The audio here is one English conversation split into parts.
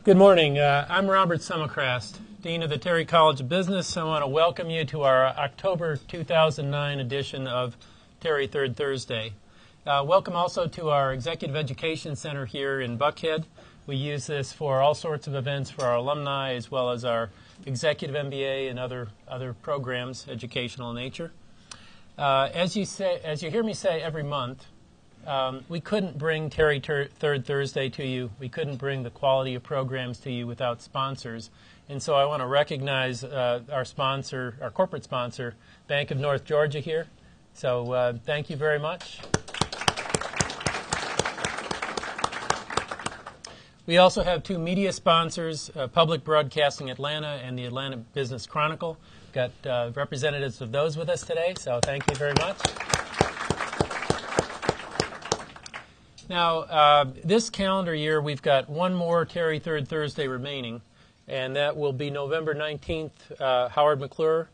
Good morning. I'm Robert Summercrast, Dean of the Terry College of Business. I want to welcome you to our October 2009 edition of Terry Third Thursday. Welcome also to our Executive Education Center here in Buckhead. We use this for all sorts of events for our alumni as well as our Executive MBA and other programs, educational in nature. As you hear me say every month, we couldn't bring Terry Third Thursday to you. We couldn't bring the quality of programs to you without sponsors. And so I want to recognize our sponsor, our corporate sponsor, Bank of North Georgia here. So thank you very much. We also have two media sponsors, Public Broadcasting Atlanta and the Atlanta Business Chronicle. Got representatives of those with us today, so thank you very much. Now, this calendar year, we've got one more Terry Third Thursday remaining, and that will be November 19th, Howard McClure.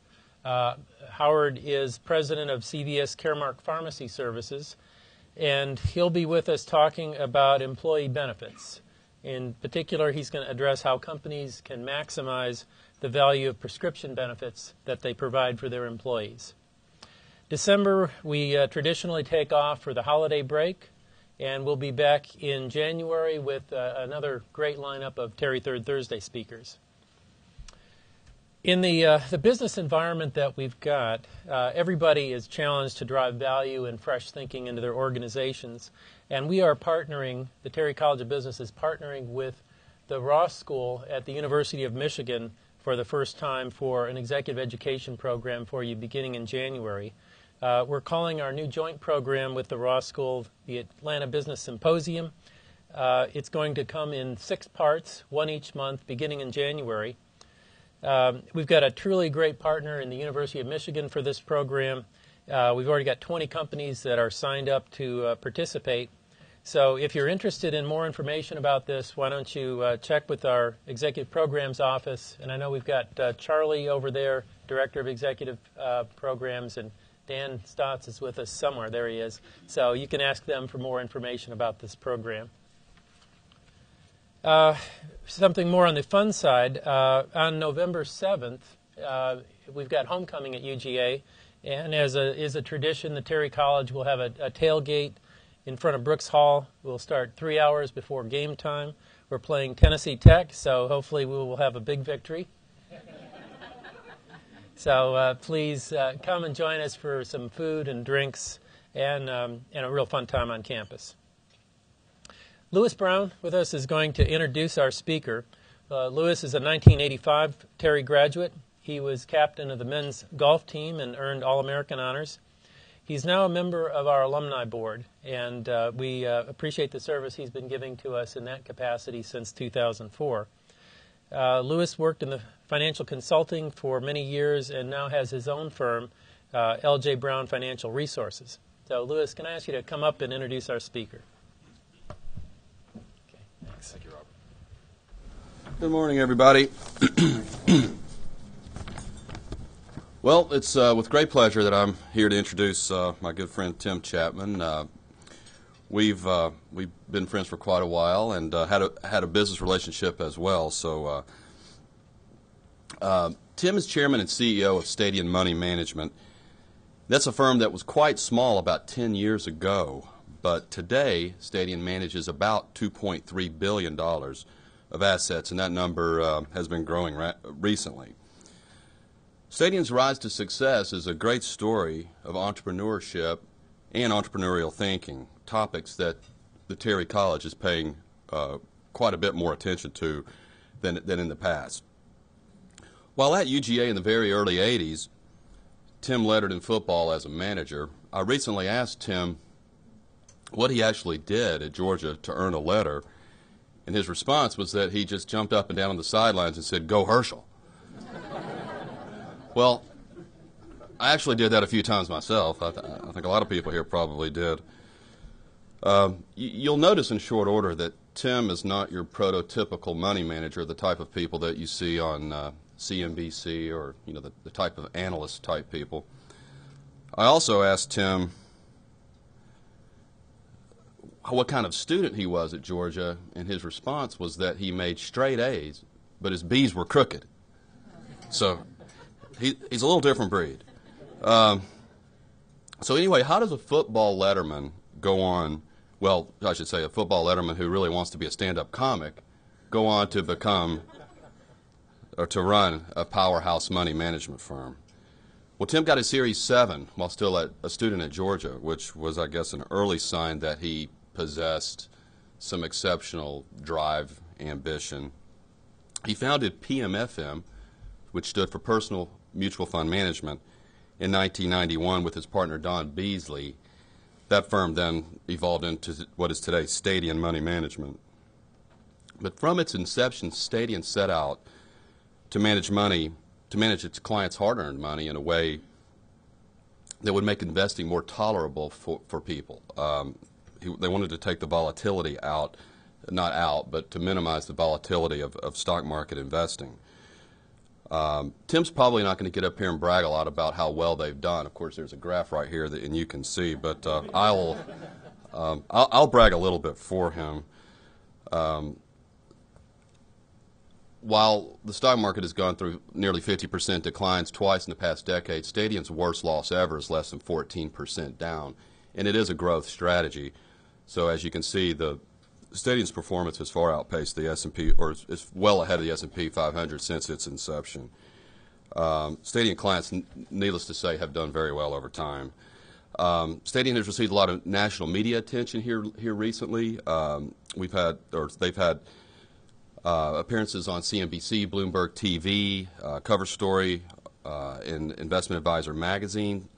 Howard is president of CVS Caremark Pharmacy Services, and he'll be with us talking about employee benefits. In particular, he's going to address how companies can maximize the value of prescription benefits that they provide for their employees. December, we traditionally take off for the holiday break, and we'll be back in January with another great lineup of Terry Third Thursday speakers. In the business environment that we've got, everybody is challenged to drive value and fresh thinking into their organizations. And we are partnering, the Terry College of Business is partnering with the Ross School at the University of Michigan for the first time for an executive education program for you beginning in January. We're calling our new joint program with the Ross School the Atlanta Business Symposium. It's going to come in 6 parts, one each month, beginning in January. We've got a truly great partner in the University of Michigan for this program. We've already got 20 companies that are signed up to participate. So if you're interested in more information about this, why don't you check with our Executive Programs Office. And I know we've got Charlie over there, Director of Executive Programs, and Dan Stotz is with us somewhere. There he is. So you can ask them for more information about this program. Something more on the fun side. On November 7th, we've got homecoming at UGA. And as is a tradition, the Terry College will have a tailgate in front of Brooks Hall. We'll start 3 hours before game time. We're playing Tennessee Tech, so hopefully we will have a big victory. So please come and join us for some food and drinks and a real fun time on campus. Lewis Brown with us is going to introduce our speaker. Lewis is a 1985 Terry graduate. He was captain of the men's golf team and earned All-American honors. He's now a member of our alumni board, and we appreciate the service he's been giving to us in that capacity since 2004. Lewis worked in the financial consulting for many years and now has his own firm, L.J. Brown Financial Resources. So, Lewis, can I ask you to come up and introduce our speaker? Okay, thanks. Thank you, Robert. Good morning, everybody. Well, it's with great pleasure that I'm here to introduce my good friend Tim Chapman. We've been friends for quite a while and had a business relationship as well. So Tim is chairman and CEO of Stadion Money Management. That's a firm that was quite small about 10 years ago, but today Stadion manages about $2.3 billion of assets, and that number has been growing recently. Stadion's rise to success is a great story of entrepreneurship and entrepreneurial thinking, topics that the Terry College is paying quite a bit more attention to than in the past. While at UGA in the very early 80s, Tim lettered in football as a manager. I recently asked Tim what he actually did at Georgia to earn a letter, and his response was that he just jumped up and down on the sidelines and said, "Go Herschel." Well, I actually did that a few times myself. I think a lot of people here probably did. You'll notice in short order that Tim is not your prototypical money manager, the type of people that you see on CNBC or the type of analyst type people. I also asked Tim what kind of student he was at Georgia, and his response was that he made straight A's, but his B's were crooked. So he's a little different breed. So anyway, how does a football letterman go on, well, I should say a football letterman who really wants to be a stand-up comic, go on to become, or to run a powerhouse money management firm? Well, Tim got his Series 7 while still a student at Georgia, which was, I guess, an early sign that he possessed some exceptional drive, ambition. He founded PMFM, which stood for Personal Mutual Fund Management, in 1991 with his partner Don Beasley. That firm then evolved into what is today Stadion Money Management. But from its inception, Stadion set out to manage money, to manage its clients' hard-earned money in a way that would make investing more tolerable for people. They wanted to take the volatility out, not out, but to minimize the volatility of stock market investing. Tim's probably not going to get up here and brag a lot about how well they've done. Of course, there's a graph right here and you can see, but I'll brag a little bit for him. While the stock market has gone through nearly 50% declines twice in the past decade, Stadion's worst loss ever is less than 14% down, and it is a growth strategy. So as you can see, the Stadion's performance has far outpaced the S&P, or is well ahead of the S&P 500 since its inception. Stadion clients, needless to say, have done very well over time. Stadion has received a lot of national media attention here recently. They've had appearances on CNBC, Bloomberg TV, cover story in Investment Advisor magazine.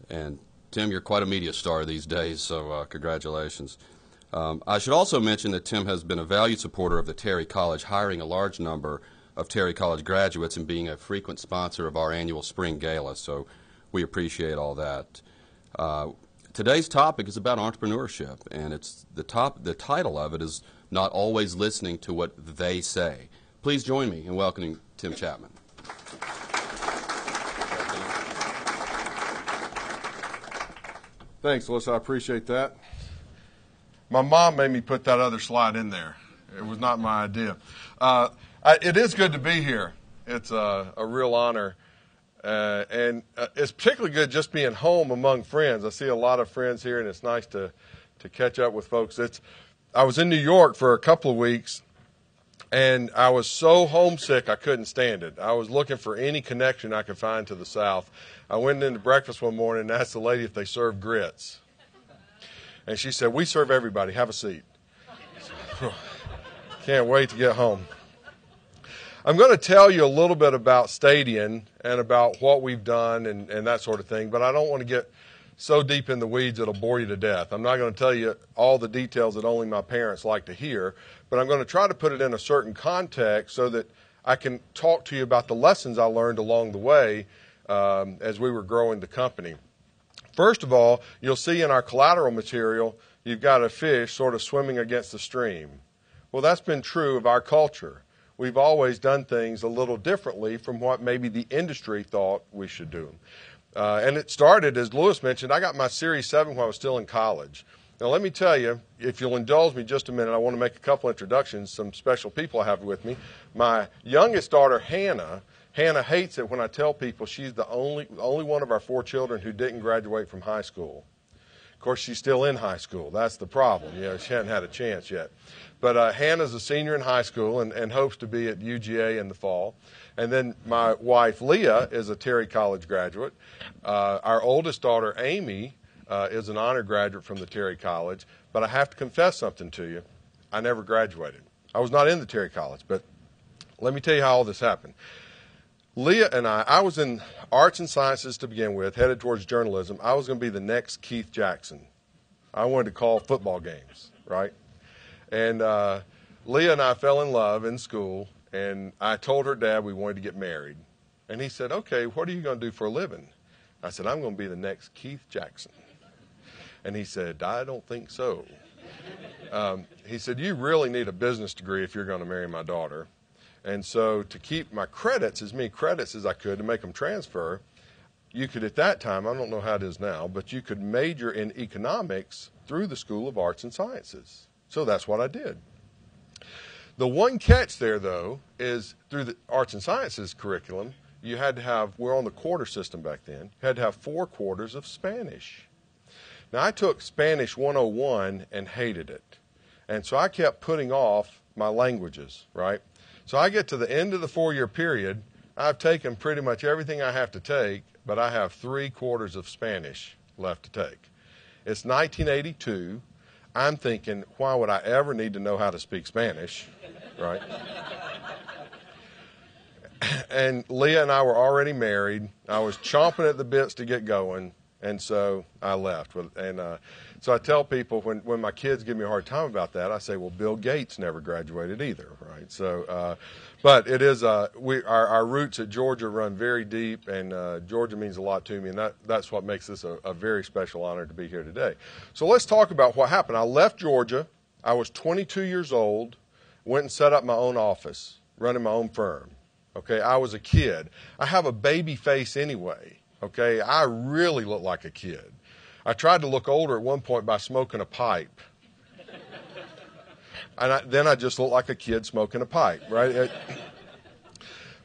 And Tim, you're quite a media star these days, so congratulations. I should also mention that Tim has been a valued supporter of the Terry College, hiring a large number of Terry College graduates and being a frequent sponsor of our annual spring gala, so we appreciate all that. Today's topic is about entrepreneurship, and the title of it is Not Always Listening to What They Say. Please join me in welcoming Tim Chapman. Thanks, Alyssa. I appreciate that. My mom made me put that other slide in there. It was not my idea. It is good to be here. It's a real honor. And it's particularly good just being home among friends. I see a lot of friends here, and it's nice to catch up with folks. I was in New York for a couple of weeks, and I was so homesick I couldn't stand it. I was looking for any connection I could find to the South. I went into breakfast one morning and asked the lady if they served grits. And she said, "We serve everybody. Have a seat." Can't wait to get home. I'm going to tell you a little bit about Stadion and about what we've done and that sort of thing, but I don't want to get so deep in the weeds it'll bore you to death. I'm not going to tell you all the details that only my parents like to hear, but I'm going to try to put it in a certain context so that I can talk to you about the lessons I learned along the way as we were growing the company. First of all, you'll see in our collateral material, you've got a fish sort of swimming against the stream. Well, that's been true of our culture. We've always done things a little differently from what maybe the industry thought we should do. And it started, as Lewis mentioned, I got my Series 7 when I was still in college. Now, let me tell you, if you'll indulge me just a minute, I want to make a couple introductions, some special people I have with me. My youngest daughter, Hannah hates it when I tell people she's the only one of our 4 children who didn't graduate from high school. Of course, she's still in high school. That's the problem. She hasn't had a chance yet. But Hannah's a senior in high school and hopes to be at UGA in the fall. And then my wife, Leah, is a Terry College graduate. Our oldest daughter, Amy, is an honor graduate from the Terry College. But I have to confess something to you. I never graduated. I was not in the Terry College, but let me tell you how all this happened. Leah and I was in arts and sciences to begin with, headed towards journalism. I was going to be the next Keith Jackson. I wanted to call football games, right? And Leah and I fell in love in school, and I told her dad we wanted to get married. And he said, "Okay, what are you going to do for a living?" I said, "I'm going to be the next Keith Jackson." And he said, "I don't think so." He said, "You really need a business degree if you're going to marry my daughter." And so to keep my credits, as many credits as I could to make them transfer, you could at that time, I don't know how it is now, but you could major in economics through the School of Arts and Sciences. So that's what I did. The one catch there, though, is through the Arts and Sciences curriculum, you had to have, we're on the quarter system back then, you had to have 4 quarters of Spanish. Now, I took Spanish 101 and hated it. And so I kept putting off my languages, right? So I get to the end of the 4-year period, I've taken pretty much everything I have to take, but I have 3 quarters of Spanish left to take. It's 1982. I'm thinking, why would I ever need to know how to speak Spanish, right? And Leah and I were already married. I was chomping at the bits to get going, and so I left. And so I tell people when my kids give me a hard time about that, I say, well, Bill Gates never graduated either, right? So, but it is our roots at Georgia run very deep, and Georgia means a lot to me, and that's what makes this a very special honor to be here today. So let's talk about what happened. I left Georgia. I was 22 years old, went and set up my own office, running my own firm. Okay, I was a kid. I have a baby face anyway. Okay, I really look like a kid. I tried to look older at one point by smoking a pipe. And then I just looked like a kid smoking a pipe, right?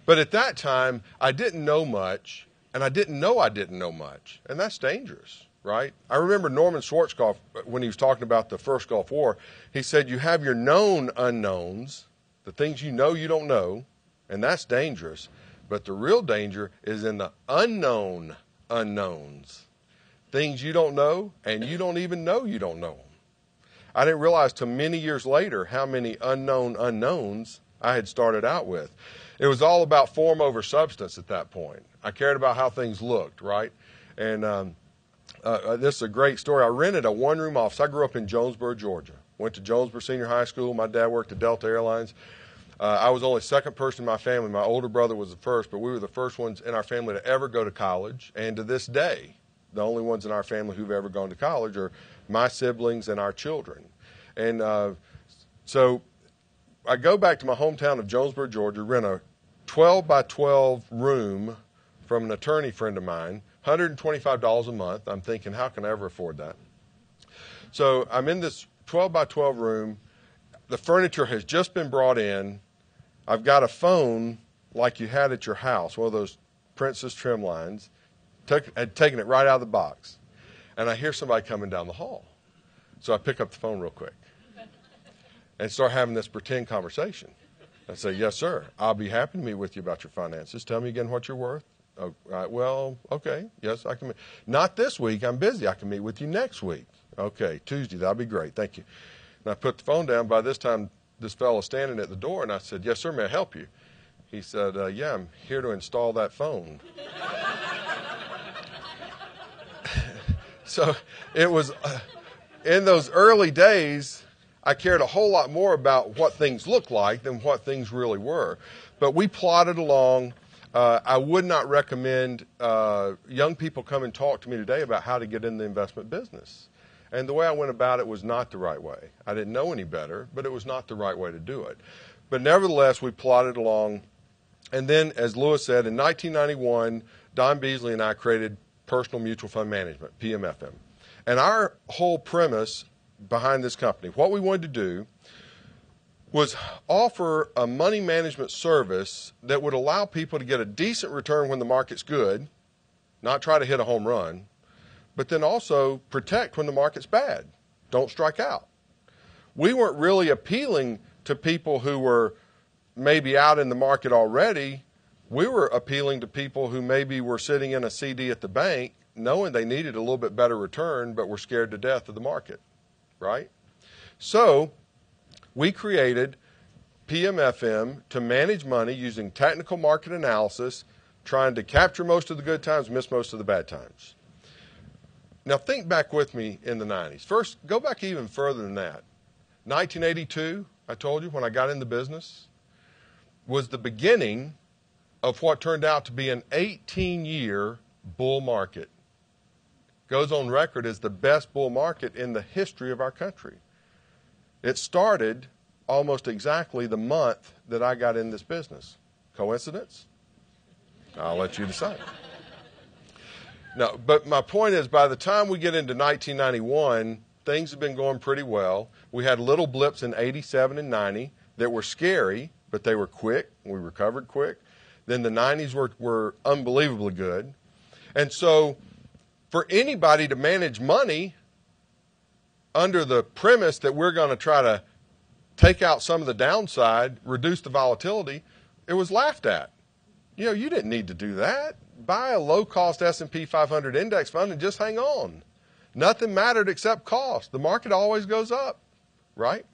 But at that time, I didn't know much, and I didn't know much. And that's dangerous, right? I remember Norman Schwarzkopf, when he was talking about the first Gulf War, he said, you have your known unknowns, the things you know you don't know, and that's dangerous. But the real danger is in the unknown unknowns. Things you don't know, and you don't even know you don't know them. I didn't realize till many years later how many unknown unknowns I had started out with. It was all about form over substance at that point. I cared about how things looked, right? And this is a great story. I rented a one-room office. I grew up in Jonesboro, Georgia. Went to Jonesboro Senior High School. My dad worked at Delta Airlines. I was only second person in my family. My older brother was the first, but we were the first ones in our family to ever go to college. And to this day, the only ones in our family who've ever gone to college are my siblings and our children. And so I go back to my hometown of Jonesboro, Georgia, rent a 12 by 12 room from an attorney friend of mine, $125 a month. I'm thinking, how can I ever afford that? So I'm in this 12 by 12 room. The furniture has just been brought in. I've got a phone like you had at your house, one of those Princess trim lines. Had taken it right out of the box. And I hear somebody coming down the hall. So I pick up the phone real quick and start having this pretend conversation. I say, yes, sir. I'll be happy to meet with you about your finances. Tell me again what you're worth. Oh, well, okay. Yes, I can meet. Not this week. I'm busy. I can meet with you next week. Okay, Tuesday. That'll be great. Thank you. And I put the phone down. By this time, this fellow standing at the door, and I said, yes, sir, may I help you? He said, yeah, I'm here to install that phone. So it was, in those early days, I cared a whole lot more about what things looked like than what things really were. But we plodded along. I would not recommend young people come and talk to me today about how to get in the investment business. And the way I went about it was not the right way. I didn't know any better, but it was not the right way to do it. But nevertheless, we plodded along. And then, as Lewis said, in 1991, Don Beasley and I created Personal Mutual Fund Management, PMFM. And our whole premise behind this company, what we wanted to do was offer a money management service that would allow people to get a decent return when the market's good, not try to hit a home run, but then also protect when the market's bad. Don't strike out. We weren't really appealing to people who were maybe out in the market already. We were appealing to people who maybe were sitting in a CD at the bank knowing they needed a little bit better return but were scared to death of the market, right? So we created PMFM to manage money using technical market analysis, trying to capture most of the good times, miss most of the bad times. Now think back with me in the 90s. First, go back even further than that. 1982, I told you, when I got in the business, was the beginning of what turned out to be an 18-year bull market. Goes on record as the best bull market in the history of our country. It started almost exactly the month that I got in this business. Coincidence? I'll let you decide. No, but my point is, by the time we get into 1991, things have been going pretty well. We had little blips in 87 and 90 that were scary, but they were quick. We recovered quick. Then the 90s were unbelievably good. And so for anybody to manage money under the premise that we're going to try to take out some of the downside, reduce the volatility, it was laughed at. You know, you didn't need to do that. Buy a low-cost S&P 500 index fund and just hang on. Nothing mattered except cost. The market always goes up, right?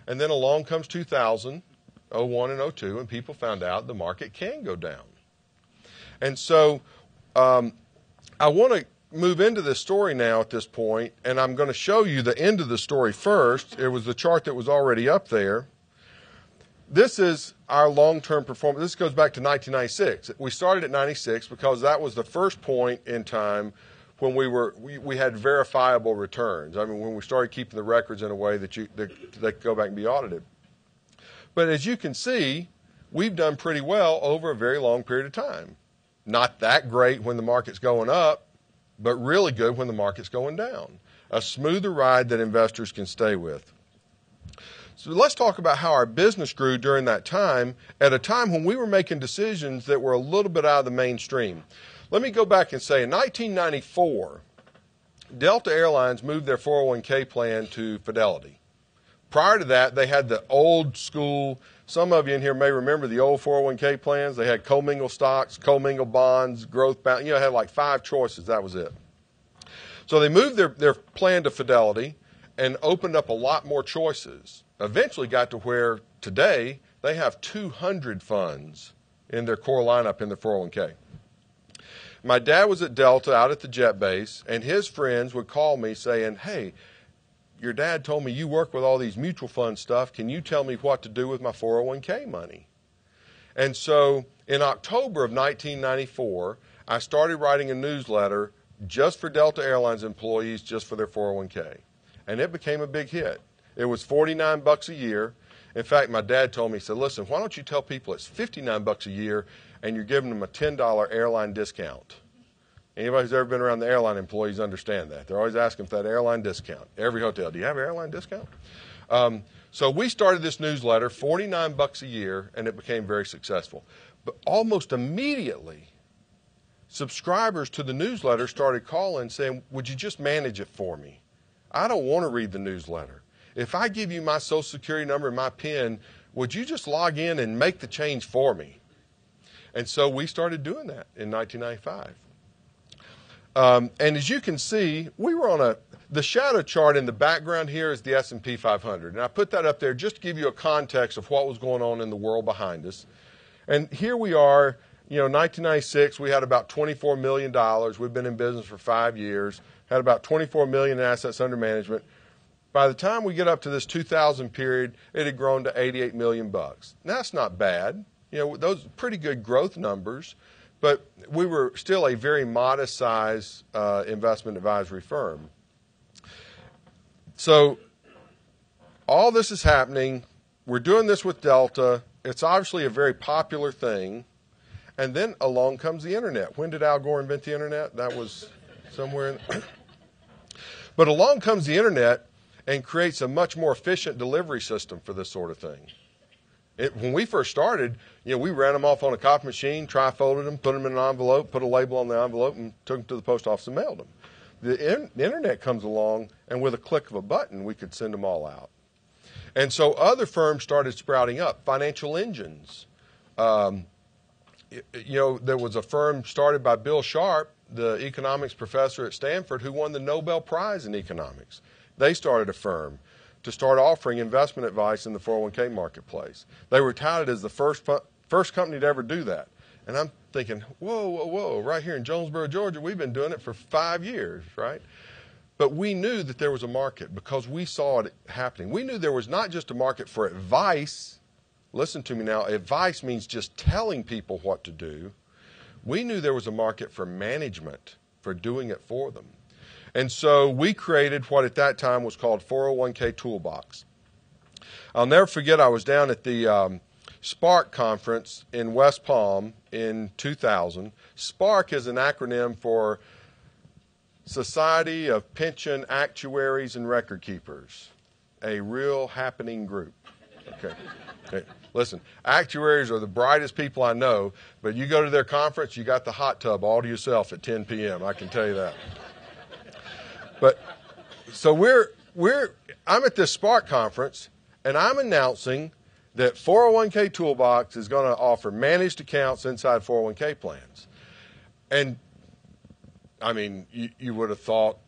And then along comes 2000, 01 and 02, and people found out the market can go down. And so I want to move into this story now at this point, and I'm going to show you the end of the story first. It was the chart that was already up there. This is our long-term performance. This goes back to 1996. We started at 96 because that was the first point in time when we had verifiable returns. I mean, when we started keeping the records in a way that they could go back and be audited. But as you can see, we've done pretty well over a very long period of time. Not that great when the market's going up, but really good when the market's going down. A smoother ride that investors can stay with. So let's talk about how our business grew during that time, at a time when we were making decisions that were a little bit out of the mainstream. Let me go back and say, in 1994, Delta Airlines moved their 401k plan to Fidelity. Prior to that, they had the old school, some of you in here may remember the old 401k plans. They had commingled stocks, commingled bonds, growth bound, had like 5 choices. That was it. So they moved their plan to Fidelity and opened up a lot more choices. Eventually got to where today they have 200 funds in their core lineup in their 401k. My dad was at Delta out at the jet base, and his friends would call me saying, hey, your dad told me you work with all these mutual fund stuff. Can you tell me what to do with my 401k money? And so in October of 1994, I started writing a newsletter just for Delta Airlines employees, just for their 401k. And it became a big hit. It was $49 a year. In fact, my dad told me, he said, listen, why don't you tell people it's $59 a year and you're giving them a $10 airline discount? Anybody who's ever been around the airline employees understand that. They're always asking for that airline discount. Every hotel, do you have an airline discount? So we started this newsletter, $49 a year, and it became very successful. But almost immediately, subscribers to the newsletter started calling saying, would you just manage it for me? I don't want to read the newsletter. If I give you my Social Security number and my PIN, would you just log in and make the change for me? And so we started doing that in 1995. And as you can see, we were on the shadow chart in the background here is the S&P 500. And I put that up there just to give you a context of what was going on in the world behind us. And here we are, 1996, we had about $24 million. We've been in business for 5 years, had about $24 million in assets under management. By the time we get up to this 2000 period, it had grown to $88 million. Now, that's not bad. Those are pretty good growth numbers, but we were still a very modest size investment advisory firm. So all this is happening. We're doing this with Delta. It's obviously a very popular thing. And then along comes the internet. When did Al Gore invent the internet? That was somewhere in But along comes the internet and creates a much more efficient delivery system for this sort of thing. When we first started, we ran them off on a copy machine, tri-folded them, put them in an envelope, put a label on the envelope, and took them to the post office and mailed them. The internet comes along, and with a click of a button, we could send them all out. And so other firms started sprouting up, financial engines. There was a firm started by Bill Sharp, the economics professor at Stanford, who won the Nobel Prize in economics. They started a firm to start offering investment advice in the 401k marketplace. They were touted as the first company to ever do that. And I'm thinking, whoa, right here in Jonesboro, Georgia, we've been doing it for 5 years, right? But we knew that there was a market because we saw it happening. We knew there was not just a market for advice. Listen to me now. Advice means just telling people what to do. We knew there was a market for management, for doing it for them. And so we created what at that time was called 401k Toolbox. I'll never forget, I was down at the SPARK conference in West Palm in 2000. SPARK is an acronym for Society of Pension Actuaries and Record Keepers, a real happening group. Okay. Listen, actuaries are the brightest people I know, but you go to their conference, you got the hot tub all to yourself at 10 p.m. I can tell you that. But so I'm at this Spark conference, and I'm announcing that 401k Toolbox is going to offer managed accounts inside 401k plans. And I mean, you would have thought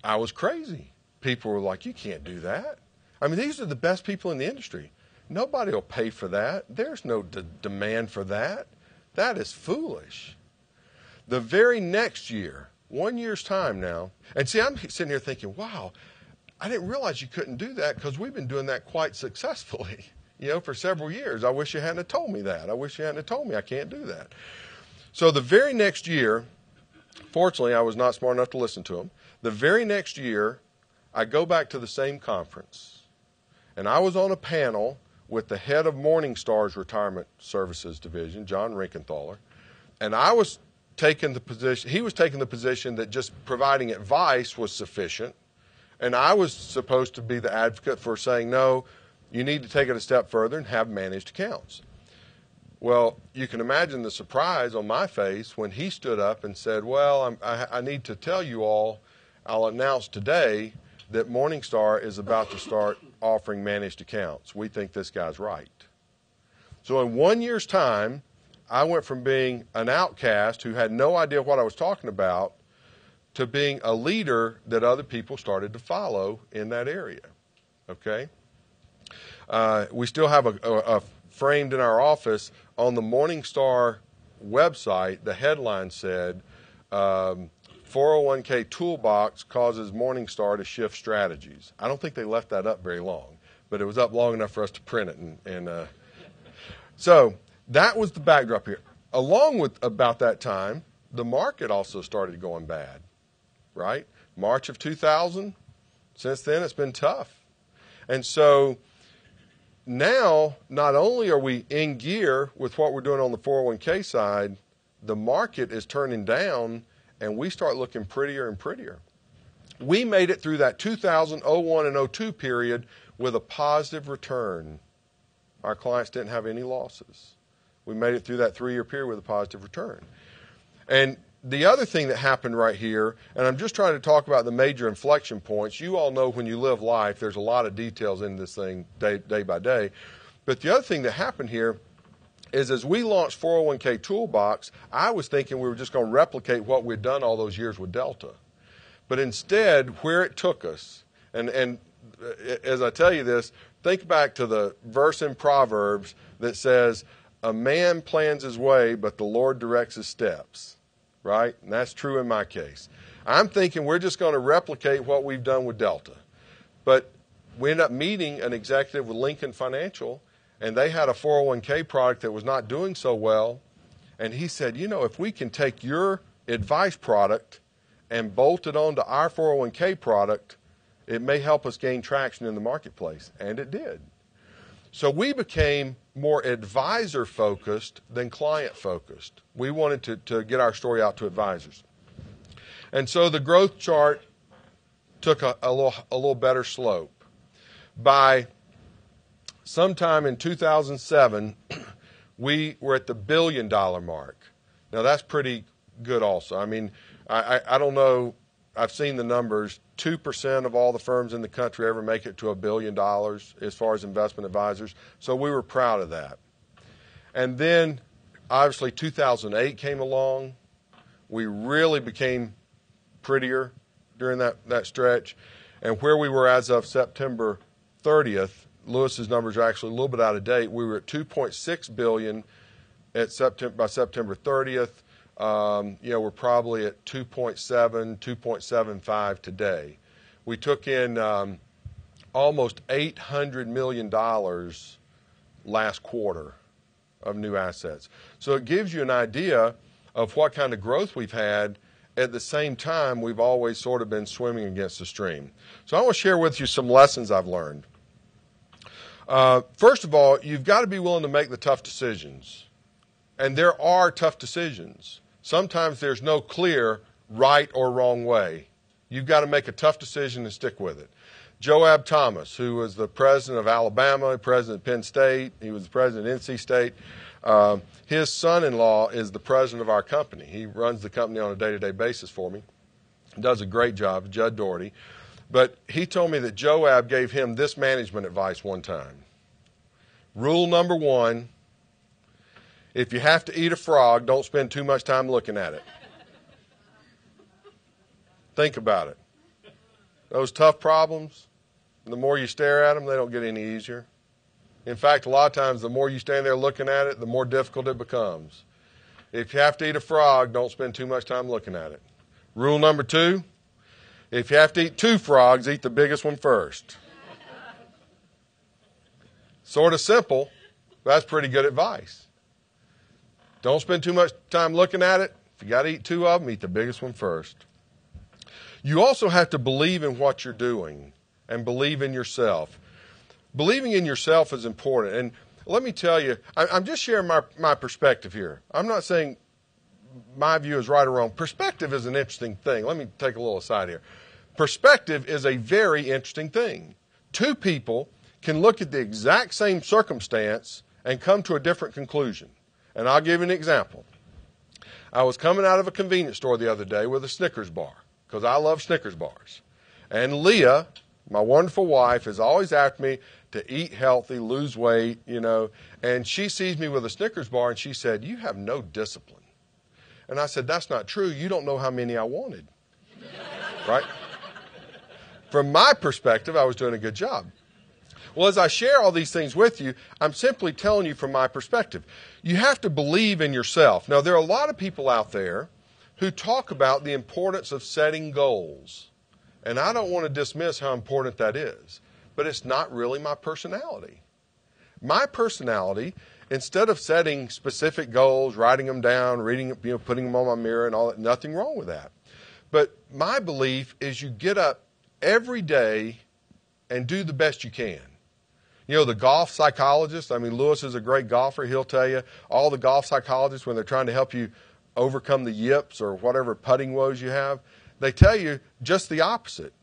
I was crazy. People were like, you can't do that. I mean, these are the best people in the industry. Nobody will pay for that. There's no demand for that. That is foolish. The very next year, 1 year's time now, and see, I'm sitting here thinking, wow, I didn't realize you couldn't do that because we've been doing that quite successfully, for several years. I wish you hadn't have told me that. I wish you hadn't have told me I can't do that. So the very next year, fortunately, I was not smart enough to listen to him. The very next year, I go back to the same conference, and I was on a panel with the head of Morningstar's Retirement Services Division, John Rinkenthaler, and I was taking the position, he was taking the position that just providing advice was sufficient, and I was supposed to be the advocate for saying, no, you need to take it a step further and have managed accounts. Well, you can imagine the surprise on my face when he stood up and said, well, I need to tell you all, I'll announce today that Morningstar is about to start offering managed accounts. We think this guy's right. So in 1 year's time, I went from being an outcast who had no idea what I was talking about to being a leader that other people started to follow in that area. Okay? We still have a framed in our office on the Morningstar website. The headline said, 401k Toolbox causes Morningstar to shift strategies. I don't think they left that up very long, but it was up long enough for us to print it. So that was the backdrop here. Along with about that time, the market also started going bad, right? March of 2000, since then it's been tough. And so now, not only are we in gear with what we're doing on the 401k side, the market is turning down, and we start looking prettier and prettier. We made it through that 2000, 01, and 02 period with a positive return. Our clients didn't have any losses. We made it through that 3-year period with a positive return. And the other thing that happened right here, and I'm just trying to talk about the major inflection points. You all know when you live life, there's a lot of details in this thing day by day. But the other thing that happened here is as we launched 401k Toolbox, I was thinking we were just going to replicate what we'd done all those years with Delta. But instead, where it took us, and as I tell you this, think back to the verse in Proverbs that says, a man plans his way, but the Lord directs his steps, right? And that's true in my case. I'm thinking we're just going to replicate what we've done with Delta. But we ended up meeting an executive with Lincoln Financial, and they had a 401k product that was not doing so well. And he said, if we can take your advice product and bolt it onto our 401k product, it may help us gain traction in the marketplace. And it did. So we became more advisor-focused than client-focused. We wanted to get our story out to advisors. And so the growth chart took a little better slope. By sometime in 2007, we were at the $1 billion mark. Now, that's pretty good also. I mean, I don't know. I've seen the numbers. 2% of all the firms in the country ever make it to $1 billion as far as investment advisors. So we were proud of that. And then, obviously, 2008 came along. We really became prettier during that stretch. And where we were as of September 30th, Lewis's numbers are actually a little bit out of date. We were at $2.6 billion by September 30th. We're probably at 2.7, 2.75 today. We took in almost $800 million last quarter of new assets. So it gives you an idea of what kind of growth we've had. At the same time, we've always sort of been swimming against the stream. So I want to share with you some lessons I've learned. First of all, you've got to be willing to make the tough decisions. And there are tough decisions. Sometimes there's no clear right or wrong way. You've got to make a tough decision and stick with it. Joab Thomas, who was the president of Alabama, president of Penn State, he was the president of NC State. His son-in-law is the president of our company. He runs the company on a day-to-day basis for me. He does a great job, Judd Doherty. But he told me that Joab gave him this management advice one time. Rule number 1, if you have to eat a frog, don't spend too much time looking at it. Think about it. Those tough problems, the more you stare at them, they don't get any easier. In fact, a lot of times, the more you stand there looking at it, the more difficult it becomes. If you have to eat a frog, don't spend too much time looking at it. Rule number 2, if you have to eat 2 frogs, eat the biggest one first. Sort of simple, but that's pretty good advice. Don't spend too much time looking at it. If you got to eat 2 of them, eat the biggest one first. You also have to believe in what you're doing and believe in yourself. Believing in yourself is important. And let me tell you, I'm just sharing my perspective here. I'm not saying my view is right or wrong. Perspective is an interesting thing. Let me take a little aside here. Perspective is a very interesting thing. 2 people can look at the exact same circumstance and come to a different conclusion. And I'll give you an example. I was coming out of a convenience store the other day with a Snickers bar, because I love Snickers bars. And Leah, my wonderful wife, is always after me to eat healthy, lose weight, and she sees me with a Snickers bar and she said, "You have no discipline." And I said, "That's not true. You don't know how many I wanted." Right? From my perspective, I was doing a good job. Well, as I share all these things with you, I'm simply telling you from my perspective. You have to believe in yourself. Now, there are a lot of people out there who talk about the importance of setting goals. And I don't want to dismiss how important that is, but it's not really my personality. My personality, instead of setting specific goals, writing them down, reading, putting them on my mirror and all that, nothing wrong with that. But my belief is you get up every day and do the best you can. The golf psychologist, Lewis is a great golfer. He'll tell you all the golf psychologists, when they're trying to help you overcome the yips or whatever putting woes you have, they tell you just the opposite.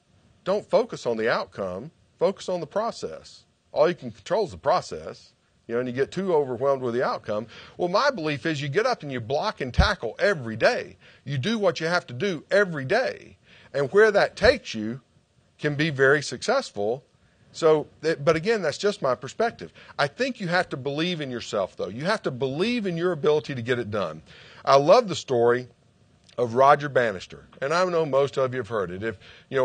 Don't focus on the outcome. Focus on the process. All you can control is the process, and you get too overwhelmed with the outcome. Well, my belief is you get up and you block and tackle every day. You do what you have to do every day. And where that takes you can be very successful. But again, that's just my perspective. I think you have to believe in yourself, though. You have to believe in your ability to get it done. I love the story of Roger Bannister, and I know most of you have heard it. If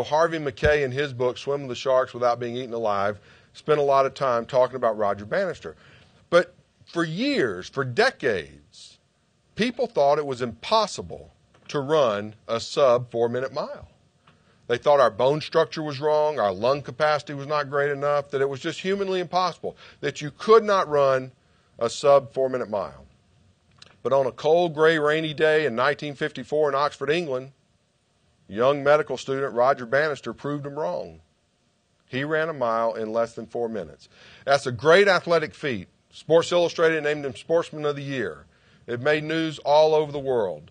Harvey Mackay in his book, Swimming with the Sharks Without Being Eaten Alive, spent a lot of time talking about Roger Bannister. But for years, for decades, people thought it was impossible to run a sub 4-minute mile. They thought our bone structure was wrong, our lung capacity was not great enough, that it was just humanly impossible, that you could not run a sub 4-minute mile. But on a cold, gray, rainy day in 1954 in Oxford, England, young medical student Roger Bannister proved him wrong. He ran a mile in less than 4 minutes. That's a great athletic feat. Sports Illustrated named him Sportsman of the Year. It made news all over the world.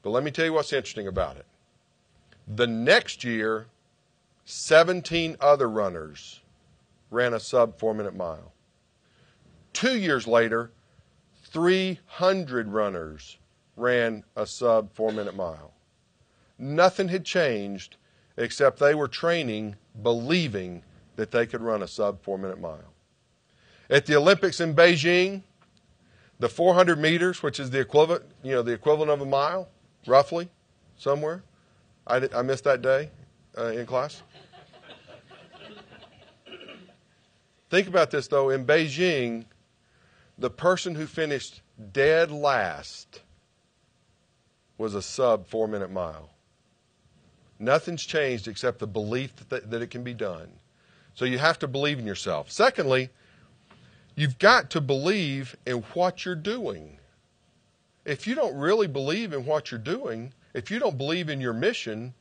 But let me tell you what's interesting about it. The next year, 17 other runners ran a sub 4-minute mile. 2 years later, 300 runners ran a sub 4-minute mile. Nothing had changed except they were training, believing that they could run a sub 4-minute mile. At the Olympics in Beijing, the 400 meters, which is the equivalent of a mile, roughly, somewhere. I missed that day in class. Think about this, though. In Beijing, the person who finished dead last was a sub 4-minute mile. Nothing's changed except the belief that it can be done. So you have to believe in yourself. Secondly, you've got to believe in what you're doing. If you don't really believe in what you're doing, if you don't believe in your mission,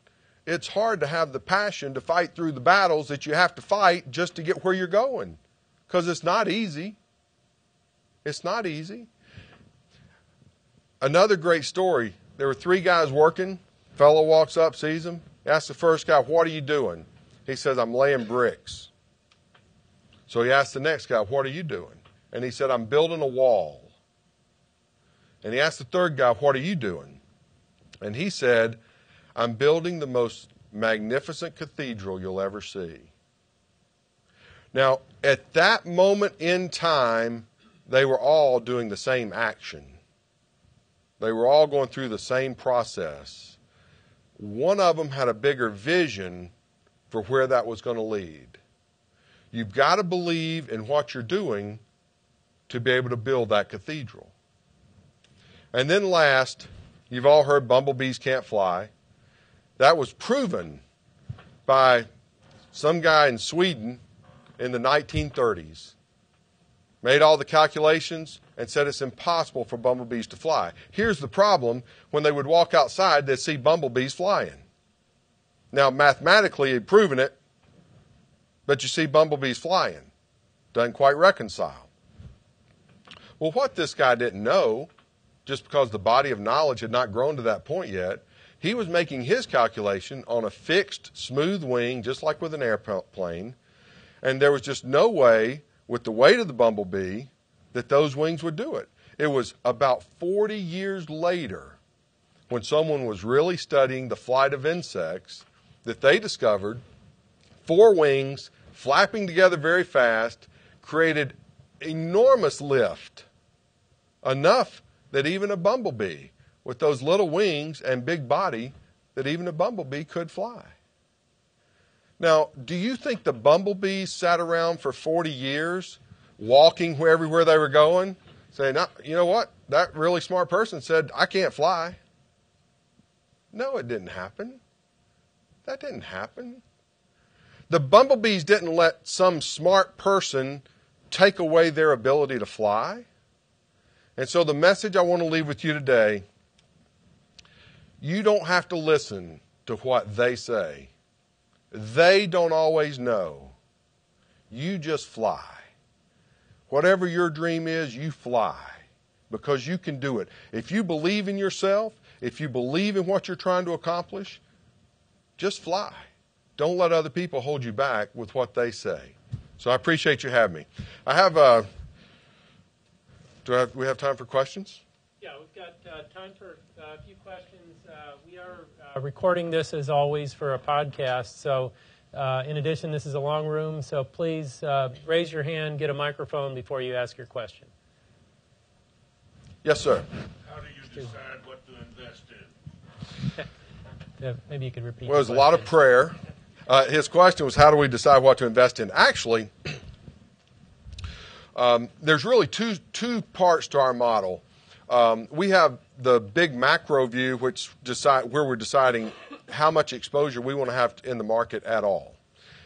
it's hard to have the passion to fight through the battles that you have to fight just to get where you're going. Because it's not easy. It's not easy. Another great story. There were 3 guys working Fellow walks up, sees him, asks the first guy, what are you doing? He says, I'm laying bricks. So he asked the next guy, what are you doing? And he said, I'm building a wall. And he asked the third guy, what are you doing? And he said, I'm building the most magnificent cathedral you'll ever see. Now, at that moment in time, they were all doing the same action. They were all going through the same process. One of them had a bigger vision for where that was going to lead. You've got to believe in what you're doing to be able to build that cathedral. And then last, you've all heard bumblebees can't fly. That was proven by some guy in Sweden in the 1930s. Made all the calculations and said it's impossible for bumblebees to fly. Here's the problem. When they would walk outside, they'd see bumblebees flying. Now, mathematically, he'd proven it, but you see bumblebees flying. Doesn't quite reconcile. Well, what this guy didn't know, just because the body of knowledge had not grown to that point yet, he was making his calculation on a fixed, smooth wing, just like with an airplane, and there was just no way, with the weight of the bumblebee, that those wings would do it. It was about 40 years later, when someone was really studying the flight of insects, that they discovered 4 wings flapping together very fast created enormous lift, enough that even a bumblebee with those little wings and big body, that even a bumblebee could fly. Now, do you think the bumblebees sat around for 40 years walking everywhere they were going, saying, you know what, that really smart person said, I can't fly? No, it didn't happen. That didn't happen. The bumblebees didn't let some smart person take away their ability to fly. And so the message I want to leave with you today, you don't have to listen to what they say. They don't always know. You just fly. Whatever your dream is, you fly, because you can do it. If you believe in yourself, if you believe in what you're trying to accomplish, just fly. Don't let other people hold you back with what they say. So I appreciate you having me. I have we have time for questions? Yeah, we've got time for a few questions. We are recording this, as always, for a podcast. So in addition, this is a long room, so please raise your hand, get a microphone before you ask your question. Yes, sir. How do you decide what to invest in? Maybe you could repeat. Well, there's a lot of prayer. His question was, how do we decide what to invest in? Actually, there's really two parts to our model. We have the big macro view, where we're deciding how much exposure we want to have in the market at all.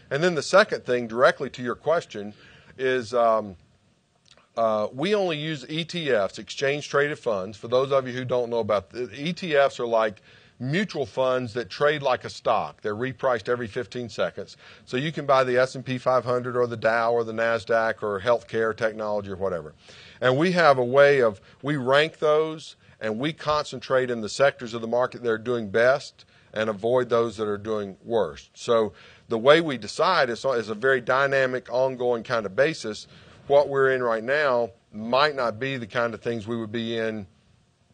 And then the second thing, directly to your question, is we only use ETFs, exchange-traded funds. For those of you who don't know about it, ETFs are like mutual funds that trade like a stock. They're repriced every 15 seconds. So you can buy the S&P 500 or the Dow or the NASDAQ or healthcare, technology, or whatever. And we have a way of, we rank those and we concentrate in the sectors of the market that are doing best and avoid those that are doing worst. So the way we decide is a very dynamic, ongoing kind of basis. What we're in right now might not be the kind of things we would be in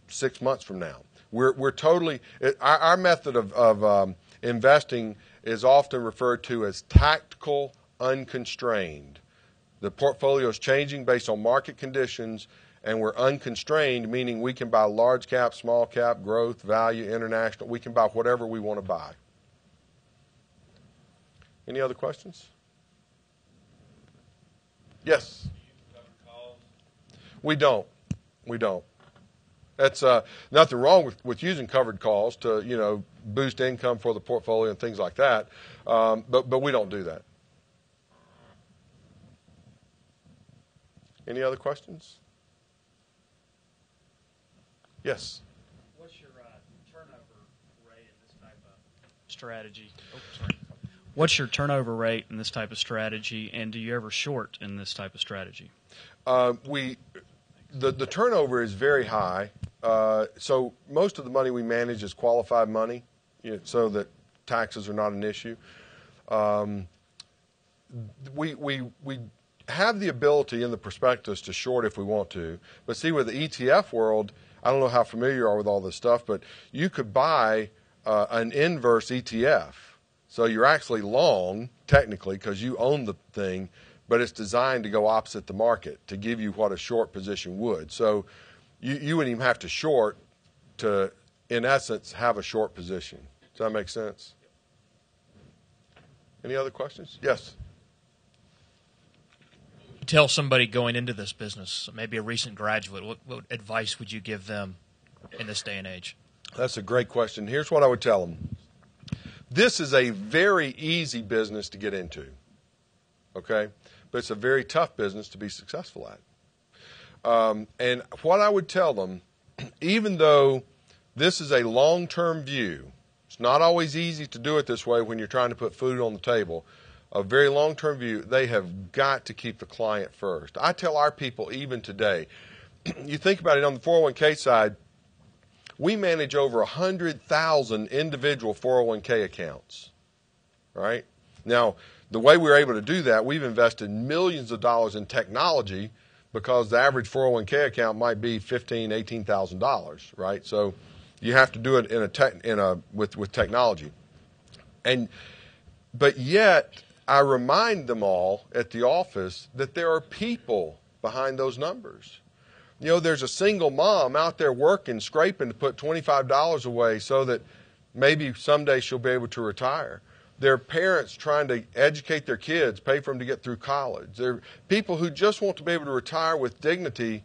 6 months from now. We're totally, our method of investing is often referred to as tactical, unconstrained. The portfolio is changing based on market conditions, and we're unconstrained, meaning we can buy large cap, small cap, growth, value, international. We can buy whatever we want to buy. Any other questions? Yes? Do you use covered calls? We don't. We don't. That's nothing wrong with using covered calls to, boost income for the portfolio and things like that, but we don't do that. Any other questions? Yes. What's your turnover rate in this type of strategy? What's your turnover rate in this type of strategy, and do you ever short in this type of strategy? The turnover is very high. So most of the money we manage is qualified money. so that taxes are not an issue. We have the ability in the prospectus to short if we want to, but see, with the ETF world, I don't know how familiar you are with all this stuff, but you could buy an inverse ETF. So you're actually long, technically, because you own the thing, but it's designed to go opposite the market to give you what a short position would. So you wouldn't even have to short to, in essence, have a short position. Does that make sense? Any other questions? Yes. Tell somebody going into this business, maybe a recent graduate, what advice would you give them in this day and age? That's a great question. Here's what I would tell them. This is a very easy business to get into, okay? But it's a very tough business to be successful at. And what I would tell them, even though this is a long-term view, it's not always easy to do it this way when you're trying to put food on the table, a very long-term view, they have got to keep the client first. I tell our people even today, you think about it on the 401k side, we manage over 100,000 individual 401k accounts, right? Now, the way we're able to do that, we've invested millions of dollars in technology because the average 401k account might be $15,000, $18,000, right? So you have to do it with technology. But yet, I remind them all at the office that there are people behind those numbers. You know, there's a single mom out there working, scraping to put $25 away so that maybe someday she'll be able to retire. There are parents trying to educate their kids, pay for them to get through college. There are people who just want to be able to retire with dignity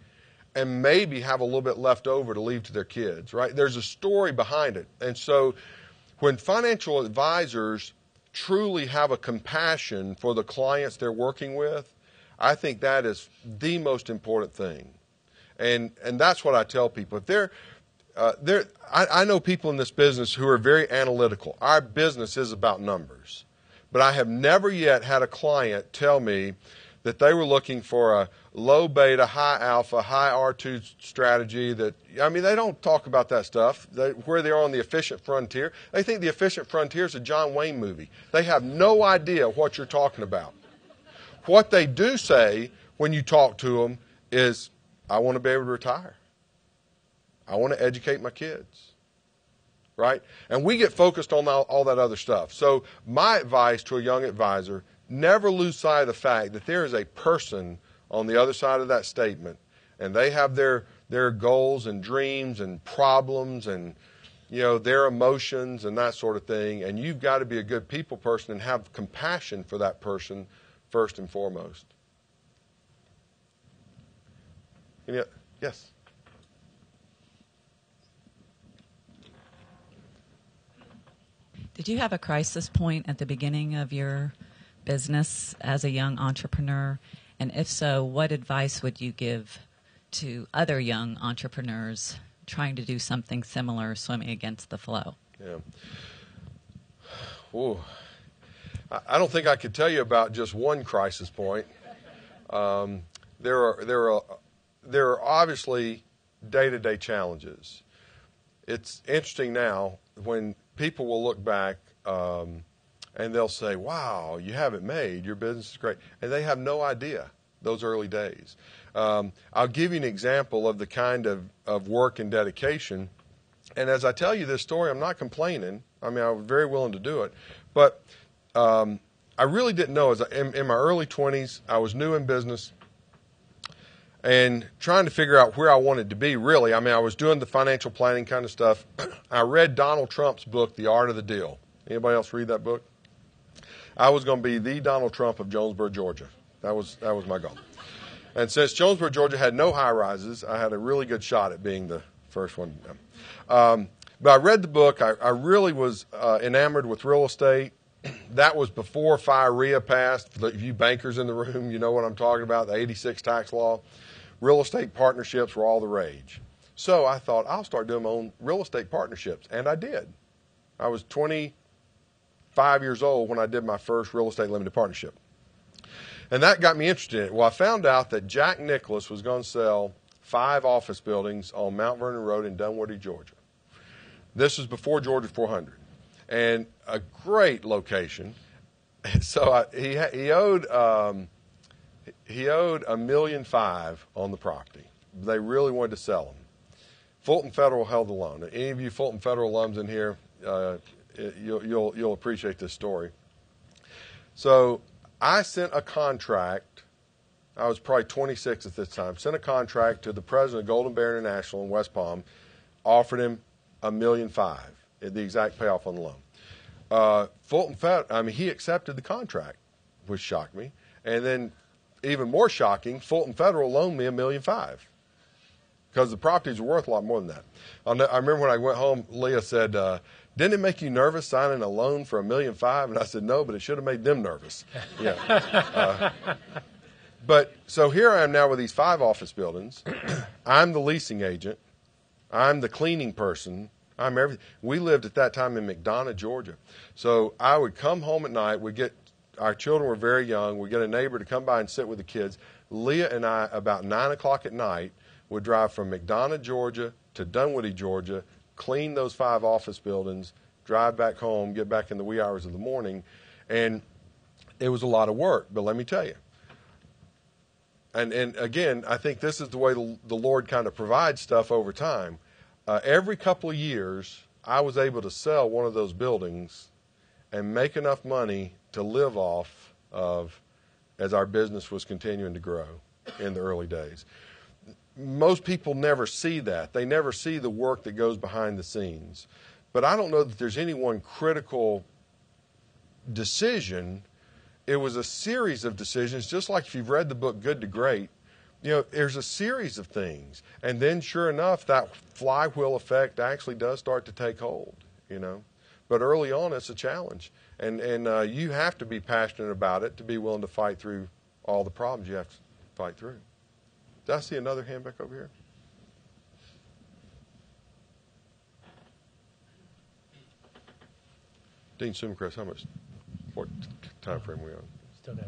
and maybe have a little bit left over to leave to their kids, right? There's a story behind it. And so when financial advisors truly have a compassion for the clients they're working with, I think that is the most important thing. And that's what I tell people. If I know people in this business who are very analytical. Our business is about numbers. But I have never yet had a client tell me that they were looking for a low beta, high alpha, high R2 strategy. They don't talk about that stuff, where they are on the efficient frontier. They think the efficient frontier is a John Wayne movie. They have no idea what you're talking about. What they do say when you talk to them is, I want to be able to retire. I want to educate my kids, right? And we get focused on all that other stuff. So my advice to a young advisor, never lose sight of the fact that there is a person on the other side of that statement, and they have their goals and dreams and problems and, their emotions and that sort of thing, and you've got to be a good people person and have compassion for that person first and foremost. Yes? Did you have a crisis point at the beginning of your business as a young entrepreneur? And if so, what advice would you give to other young entrepreneurs trying to do something similar, swimming against the flow? Yeah. Ooh. I don't think I could tell you about just one crisis point. There are obviously day-to-day challenges. It's interesting now when people will look back and they'll say, wow, you have it made. Your business is great. And they have no idea those early days. I'll give you an example of the kind of work and dedication. And as I tell you this story, I'm not complaining. I was very willing to do it. But I really didn't know. In my early 20s, I was new in business and trying to figure out where I wanted to be, really. I was doing the financial planning kind of stuff. I read Donald Trump's book, The Art of the Deal. Anybody else read that book? I was going to be the Donald Trump of Jonesboro, Georgia. That was my goal. And since Jonesboro, Georgia had no high-rises, I had a really good shot at being the first one. But I read the book. I really was enamored with real estate. That was before FIREA passed. For you bankers in the room, you know what I'm talking about, the 86 tax law. Real estate partnerships were all the rage. So I thought, I'll start doing my own real estate partnerships. And I did. I was 25 years old when I did my first real estate limited partnership. And that got me interested in it. Well, I found out that Jack Nicklaus was going to sell 5 office buildings on Mount Vernon Road in Dunwoody, Georgia. This was before Georgia 400. and a great location. So he owed $1.5 million on the property. They really wanted to sell him. Fulton Federal held the loan. Any of you Fulton Federal alums in here, you'll appreciate this story. So I sent a contract. I was probably 26 at this time. Sent a contract to the president of Golden Bear International in West Palm, offered him $1.5 million, the exact payoff on the loan. Fulton Federal, he accepted the contract, which shocked me. And then, even more shocking, Fulton Federal loaned me $1.5 million because the properties were worth a lot more than that. I remember when I went home, Leah said, "Didn't it make you nervous signing a loan for $1.5 million?" And I said, "No, but it should have made them nervous." Yeah. But so here I am now with these 5 office buildings. I'm the leasing agent. I'm the cleaning person. I'm everything. We lived at that time in McDonough, Georgia. So I would come home at night. Our children were very young. We'd get a neighbor to come by and sit with the kids. Leah and I, about 9 o'clock at night, would drive from McDonough, Georgia to Dunwoody, Georgia, clean those 5 office buildings, drive back home, get back in the wee hours of the morning. And it was a lot of work, but let me tell you. And again, I think this is the way the Lord kind of provides stuff over time. Every couple of years, I was able to sell one of those buildings and make enough money to live off of as our business was continuing to grow in the early days. Most people never see that. They never see the work that goes behind the scenes. But I don't know that there's any one critical decision. It was a series of decisions, just like if you've read the book Good to Great. There's a series of things. And then sure enough, that flywheel effect actually does start to take hold, But early on, it's a challenge. And you have to be passionate about it to be willing to fight through all the problems you have to fight through. Did I see another hand back over here? Dean Summacrest, what time frame are we on? Still got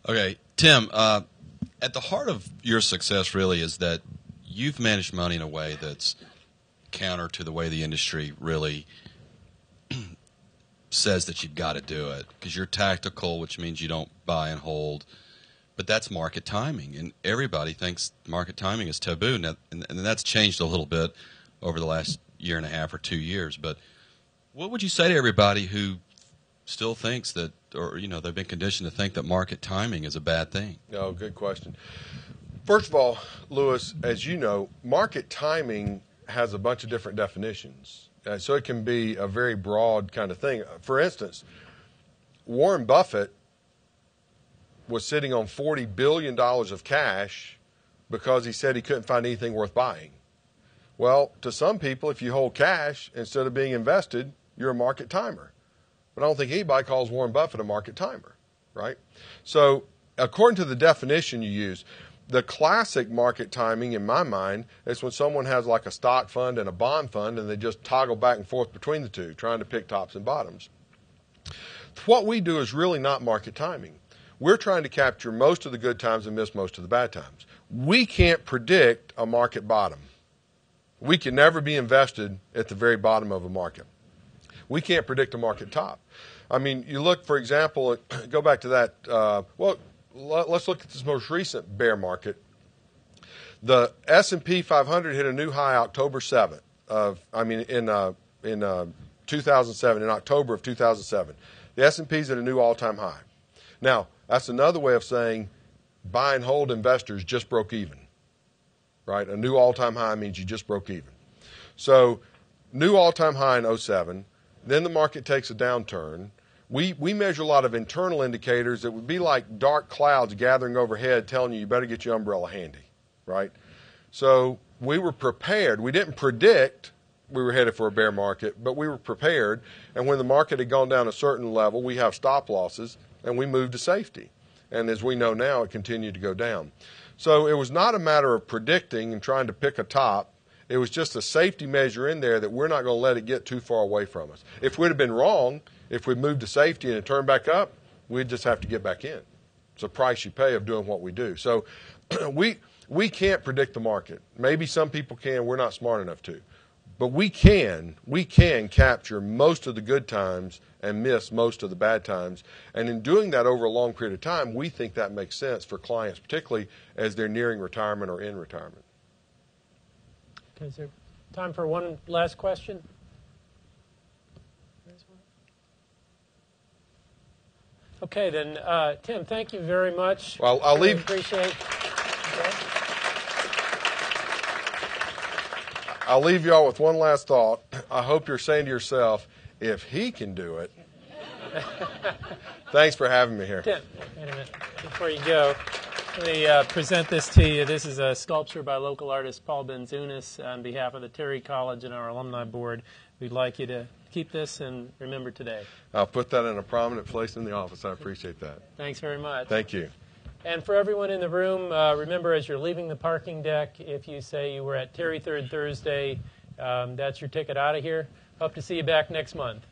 Okay, Tim, at the heart of your success really is that you've managed money in a way that's counter to the way the industry really says that you've got to do it, because you're tactical, which means you don't buy and hold. But that's market timing, and everybody thinks market timing is taboo, and that's changed a little bit over the last 1.5 or 2 years. But what would you say to everybody who still thinks that, or they've been conditioned to think that market timing is a bad thing? Oh, good question. First of all, Lewis, as you know, market timing has a bunch of different definitions. So it can be a very broad kind of thing. For instance, Warren Buffett was sitting on $40 billion of cash because he said he couldn't find anything worth buying. Well, to some people, if you hold cash instead of being invested, you're a market timer. But I don't think anybody calls Warren Buffett a market timer, right? So according to the definition you use, the classic market timing, in my mind, is when someone has like a stock fund and a bond fund, and they just toggle back and forth between the two, trying to pick tops and bottoms. What we do is really not market timing. We're trying to capture most of the good times and miss most of the bad times. We can't predict a market bottom. We can never be invested at the very bottom of a market. We can't predict a market top. You look, for example, go back to that, let's look at this most recent bear market. The S&P 500 hit a new high October 7th in 2007, in October of 2007. The S&P's at a new all-time high. Now, that's another way of saying buy and hold investors just broke even, right? A new all-time high means you just broke even. So, new all-time high in 2007. Then the market takes a downturn. We measure a lot of internal indicators that would be like dark clouds gathering overhead telling you better get your umbrella handy, right? So we were prepared. We didn't predict we were headed for a bear market, but we were prepared. And when the market had gone down a certain level, we have stop losses, and we moved to safety. And as we know now, it continued to go down. So it was not a matter of predicting and trying to pick a top. It was just a safety measure in there that we're not going to let it get too far away from us. If we'd have been wrong, if we moved to safety and it turned back up, we'd just have to get back in. It's a price you pay of doing what we do. So we can't predict the market. Maybe some people can. We're not smart enough to. But we can capture most of the good times and miss most of the bad times. And in doing that over a long period of time, we think that makes sense for clients, particularly as they're nearing retirement or in retirement. Okay, is there time for one last question? Okay, then, Tim, thank you very much. Well, I'll really leave. Appreciate. I'll leave y'all with one last thought. I hope you're saying to yourself, if he can do it. Thanks for having me here. Tim, wait a minute. Before you go, let me present this to you. This is a sculpture by local artist Paul Benzunas on behalf of the Terry College and our alumni board. We'd like you to keep this and remember today. I'll put that in a prominent place in the office. I appreciate that. Thanks very much. Thank you. And for everyone in the room, remember as you're leaving the parking deck, if you say you were at Terry Third Thursday, that's your ticket out of here. Hope to see you back next month.